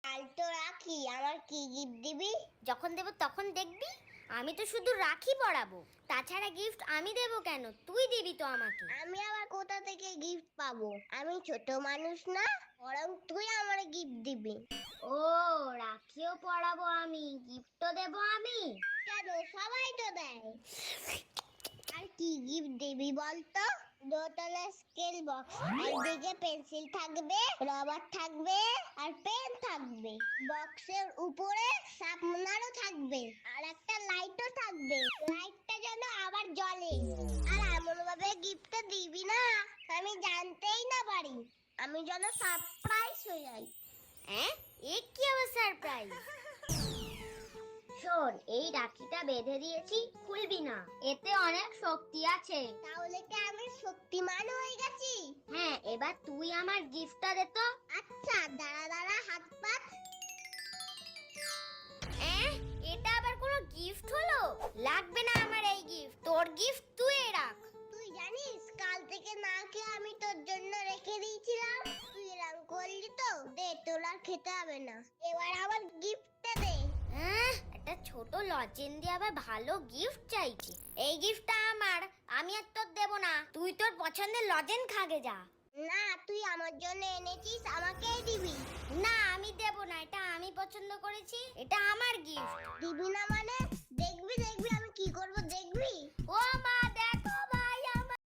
কাল তো রাখি, আমার কি গিফট দিবি? যখন দেব তখন দেখবি। আমি তো শুধু রাখি পরাবো, তাছাড়া গিফট আমি দেব কেন? তুই দিবি তো আমাকে। আমি আবার কোথা থেকে গিফট পাবো? আমি ছোট মানুষ না, বরং তুই আমার গিফট দিবি। ও, রাখিও পরাবো আমি, গিফটও দেব আমি। কেন, সবাই তো দেয়। আর কি গিফট দিবি বলতো? দোতলা স্কেল বক্স, একদিকে পেন্সিল থাকবে, রবার থাকবে, আর পেন থাকবে। বক্সের উপরে শার্পনারও থাকবে, আর একটা লাইটও থাকবে। লাইটটা যেন আবার জ্বলে। আর এমন ভাবে গিফটটা দিবি না আমি জানতেই না পারি, আমি যেন সারপ্রাইজ হয়ে যাই। হ্যাঁ, এ কি আবার সারপ্রাইজ? শোন, এই রাখিটা বেঁধে দিয়েছি, খুলবি না, এতে অনেক শক্তি আছে। তাহলে কি আমি শক্তিমান হয়ে গেছি? হ্যাঁ, এবার তুই আমার গিফটটা দে তো। আচ্ছা, দাঁড়া দাঁড়া, হাত পাত। এটা আবার কোনো গিফট হলো? লাগবে না আমার এই গিফট, তোর গিফট তুই রাখ। তুই জানিস কাল থেকে না খেয়ে আমি তোর জন্য রেখে দিয়েছিলাম। তুই এরকম করলি তো, দে, তোর আর খেতে হবে না। এবার আমার গিফটটা দে। একটা ছোট লজেন দিয়ে আবার ভালো গিফট চাইছি। এই গিফটটা আমার, আমি আর তোর দেব না। তুই তোর পছন্দের লজেন খাগে যা। না, তুই আমার জন্য এনেছিস, আমাকেই দিবি। না, আমি দেব না, এটা আমি পছন্দ করেছি, এটা আমার গিফট। দিবি না মানে? দেখবি দেখবি